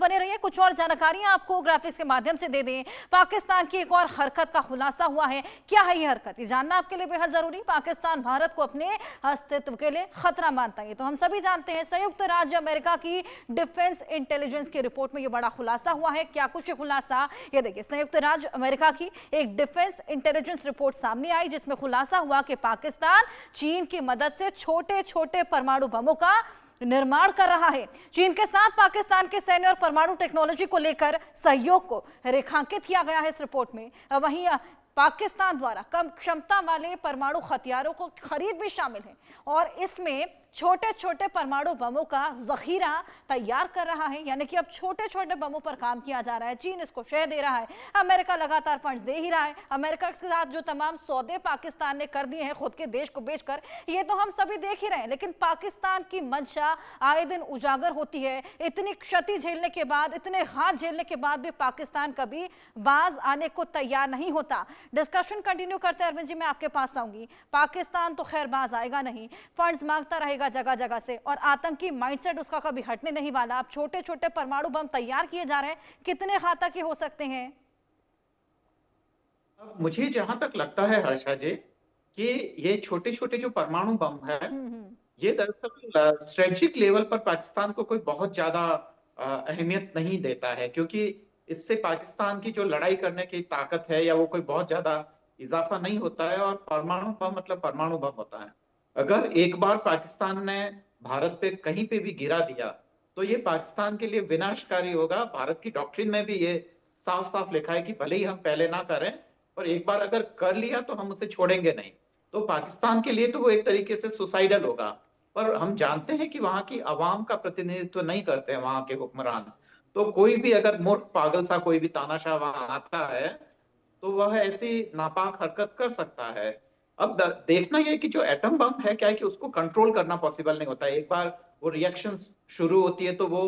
बने रहिए, कुछ और जानकारियां आपको ग्राफिक्स के माध्यम से दे दें। पाकिस्तान की एक और हरकत का खुलासा हुआ है। क्या है ये हरकत, ये जानना आपके लिए बेहद जरूरी। पाकिस्तान भारत को अपने अस्तित्व के लिए खतरा मानता है, तो हम सभी जानते हैं। संयुक्त राज्य अमेरिका की डिफेंस इंटेलिजेंस की रिपोर्ट में ये बड़ा खुलासा हुआ है। क्या कुछ खुलासा, ये देखिए, संयुक्त राज्य अमेरिका की एक डिफेंस इंटेलिजेंस रिपोर्ट सामने आई जिसमें खुलासा हुआ कि पाकिस्तान चीन की मदद से छोटे छोटे परमाणु बमों का निर्माण कर रहा है। चीन के साथ पाकिस्तान के सैन्य और परमाणु टेक्नोलॉजी को लेकर सहयोग को रेखांकित किया गया है इस रिपोर्ट में। वहीं पाकिस्तान द्वारा कम क्षमता वाले परमाणु हथियारों को खरीद भी शामिल है और इसमें छोटे छोटे परमाणु बमों का जखीरा तैयार कर रहा है, यानी कि अब छोटे छोटे बमों पर काम किया जा रहा है। चीन इसको शह दे रहा है, अमेरिका लगातार फंड दे ही रहा है। अमेरिका के साथ जो तमाम सौदे पाकिस्तान ने कर दिए हैं खुद के देश को बेचकर, ये तो हम सभी देख ही रहे हैं। लेकिन पाकिस्तान की मंशा आए दिन उजागर होती है। इतनी क्षति झेलने के बाद, इतने हाथ झेलने के बाद भी पाकिस्तान कभी बाज आने को तैयार नहीं होता। डिस्कशन कंटिन्यू करते हैं। अरविंद जी, मैं आपके पास आऊंगी। पाकिस्तान तो खैर बाज आएगा नहीं, फंड्स मांगता रहेगा जगह जगह से, और आतंकी माइंडसेट उसका कभी हटने नहीं वाला। अब छोटे छोटे परमाणु बम तैयार किए जा रहे हैं, कितने घातक हो सकते हैं? मुझे जहां तक लगता है हर्षा जी कि ये छोटे छोटे जो परमाणु बम है, ये दरअसल स्ट्रेटेजिक लेवल पर पाकिस्तान को कोई बहुत ज्यादा अहमियत नहीं देता है, क्योंकि इससे पाकिस्तान की जो लड़ाई करने की ताकत है या वो कोई बहुत ज्यादा इजाफा नहीं होता है। और परमाणु बम मतलब परमाणु बम होता है। अगर एक बार पाकिस्तान ने भारत पे कहीं पे भी गिरा दिया तो ये पाकिस्तान के लिए विनाशकारी होगा। भारत की डॉक्ट्रिन में भी ये साफ साफ लिखा है कि भले ही हम पहले ना करें, और एक बार अगर कर लिया तो हम उसे छोड़ेंगे नहीं। तो पाकिस्तान के लिए तो वो एक तरीके से सुसाइडल होगा। पर हम जानते हैं कि वहां की आवाम का प्रतिनिधित्व नहीं करते हैं वहां के हुक्मरान। तो कोई भी अगर मूर्ख पागल सा कोई भी तानाशाह वहां आता है तो वह ऐसी नापाक हरकत कर सकता है। अब देखना यह कि जो एटम बम है, क्या है कि उसको कंट्रोल करना पॉसिबल नहीं होता है। एक बार वो रिएक्शन शुरू होती है तो वो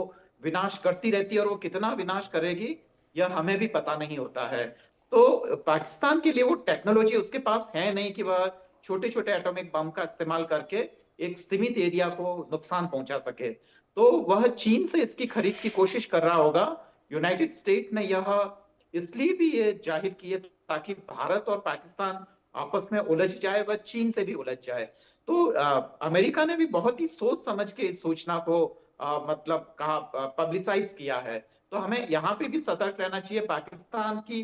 विनाश करती रहती है, और वो कितना विनाश करेगी यह हमें भी पता नहीं होता है। तो पाकिस्तान के लिए वो टेक्नोलॉजी उसके पास है नहीं कि वह छोटे छोटे एटॉमिक बम का इस्तेमाल करके एक सीमित एरिया को नुकसान पहुंचा सके। तो वह चीन से इसकी खरीद की कोशिश कर रहा होगा। यूनाइटेड स्टेट ने यह इसलिए भी ये जाहिर किए ताकि भारत और पाकिस्तान आपस में उलझ जाए, वह चीन से भी उलझ जाए। तो अमेरिका ने भी बहुत ही सोच समझ के इस सूचना को मतलब कहा पब्लिसाइज किया है। तो हमें यहाँ पे भी सतर्क रहना चाहिए। पाकिस्तान की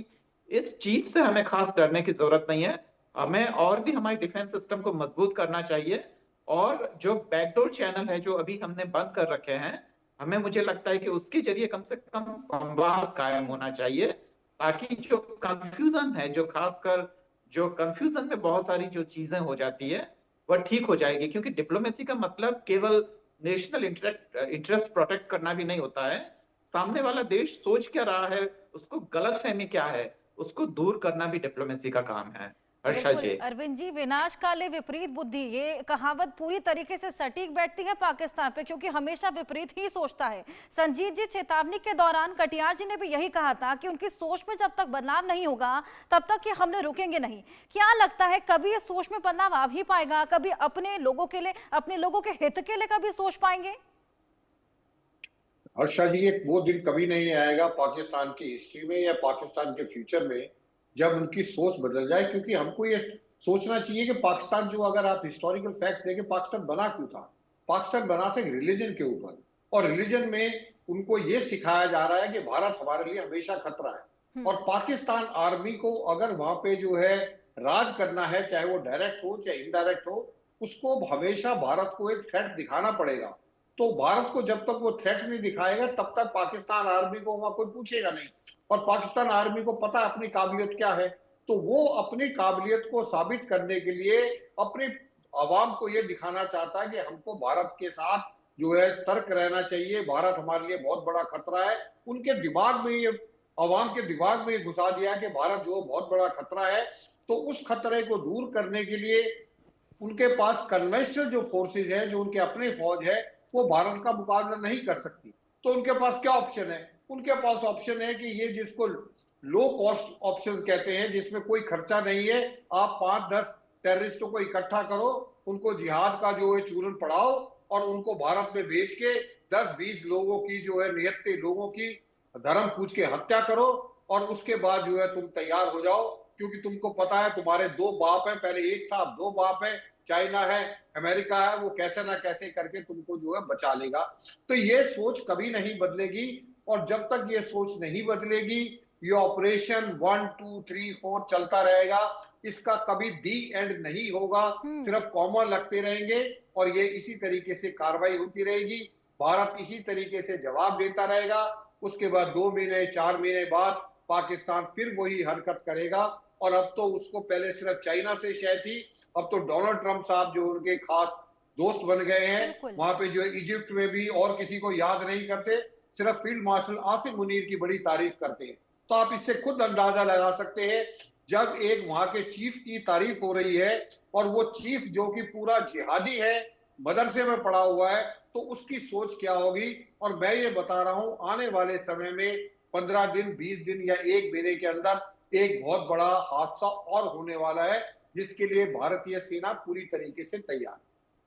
इस चीज से हमें खास डरने की जरूरत नहीं है। हमें और भी हमारे डिफेंस सिस्टम को मजबूत करना चाहिए, और जो बैकडोर चैनल है जो अभी हमने बंद कर रखे हैं, हमें मुझे लगता है कि उसके जरिए कम से कम संवाद कायम होना चाहिए, ताकि जो कंफ्यूजन है, जो खासकर जो कंफ्यूजन में बहुत सारी जो चीजें हो जाती है वह ठीक हो जाएगी। क्योंकि डिप्लोमेसी का मतलब केवल नेशनल इंटरेस्ट प्रोटेक्ट करना भी नहीं होता है। सामने वाला देश सोच क्या रहा है, उसको गलतफहमी क्या है, उसको दूर करना भी डिप्लोमेसी का काम है। हर्षा बिल्कुल जी। अरविंद जी, विनाश काले विपरीत बुद्धि, ये कहावत पूरी तरीके से सटीक बैठती है पाकिस्तान पे, क्योंकि हमेशा विपरीत ही सोचता है। संजीत जी, चेतावनी के दौरान कटियार जी ने भी यही कहा था कि उनकी सोच में जब तक बदलाव नहीं होगा तब तक ये हमले रुकेंगे नहीं। क्या लगता है, कभी ये सोच में बदलाव आ भी पाएगा? कभी अपने लोगों के लिए, अपने लोगों के हित के लिए कभी सोच पाएंगे? हर्षा जी, एक वो दिन कभी नहीं आएगा पाकिस्तान की हिस्ट्री में या पाकिस्तान के फ्यूचर में जब उनकी सोच बदल जाए। क्योंकि हमको ये सोचना चाहिए कि पाकिस्तान, जो अगर आप हिस्टोरिकल फैक्ट देखें, पाकिस्तान बना क्यों था? पाकिस्तान बना था रिलीजन के ऊपर, और रिलीजन में उनको ये सिखाया जा रहा है कि भारत हमारे लिए हमेशा खतरा है। और पाकिस्तान आर्मी को अगर वहां पे जो है राज करना है, चाहे वो डायरेक्ट हो चाहे इनडायरेक्ट हो, उसको हमेशा भारत को एक थ्रेट दिखाना पड़ेगा। तो भारत को जब तक वो थ्रेट नहीं दिखाएगा तब तक पाकिस्तान आर्मी को वहां कोई पूछेगा नहीं। और पाकिस्तान आर्मी को पता है अपनी काबिलियत क्या है, तो वो अपनी काबिलियत को साबित करने के लिए अपनी आवाम को ये दिखाना चाहता है कि हमको भारत के साथ जो है सतर्क रहना चाहिए, भारत हमारे लिए बहुत बड़ा खतरा है। उनके दिमाग में ये, आवाम के दिमाग में ये घुसा दिया कि भारत जो बहुत बड़ा खतरा है। तो उस खतरे को दूर करने के लिए उनके पास कन्वेंशनल जो फोर्सेज है, जो उनके अपने फौज है, वो भारत का मुकाबला नहीं कर सकती। तो उनके पास क्या ऑप्शन है? उनके पास ऑप्शन है कि ये जिसको लो कॉस्ट ऑप्शन कहते हैं, जिसमें कोई खर्चा नहीं है, आप 5-10 टेररिस्टों को इकट्ठा करो, उनको जिहाद का जो है चूरन पढ़ाओ, और उनको भारत में भेज के 10-20 लोगों की जो है निहत्थे लोगों की धर्म पूछ के हत्या करो और उसके बाद जो है तुम तैयार हो जाओ, क्योंकि तुमको पता है तुम्हारे 2 बाप हैं, पहले एक था अब 2 बाप है, चाइना है, अमेरिका है, वो कैसे ना कैसे करके तुमको जो है बचा लेगा। तो ये सोच कभी नहीं बदलेगी और जब तक ये सोच नहीं बदलेगी ये ऑपरेशन 1 2 3 4 चलता रहेगा, इसका कभी दी एंड नहीं होगा, सिर्फ कॉमा लगते रहेंगे और ये इसी तरीके से कार्रवाई होती रहेगी। भारत इसी तरीके से जवाब देता रहेगा, उसके बाद 2 महीने 4 महीने बाद पाकिस्तान फिर वही हरकत करेगा। और अब तो उसको पहले सिर्फ चाइना से शय थी, अब तो डोनाल्ड ट्रंप साहब जो उनके खास दोस्त बन गए हैं, वहां पे जो इजिप्ट में भी और किसी को याद नहीं करते, सिर्फ फील्ड मार्शल आसिम मुनीर की बड़ी तारीफ करते हैं। तो आप इससे खुद अंदाजा लगा सकते हैं, जब एक वहां के चीफ की तारीफ हो रही है और वो चीफ जो कि पूरा जिहादी है, मदरसे में पढ़ा हुआ है, तो उसकी सोच क्या होगी। और मैं ये बता रहा हूं आने वाले समय में 15 दिन 20 दिन या 1 महीने के अंदर एक बहुत बड़ा हादसा और होने वाला है, जिसके लिए भारतीय सेना पूरी तरीके से तैयार है।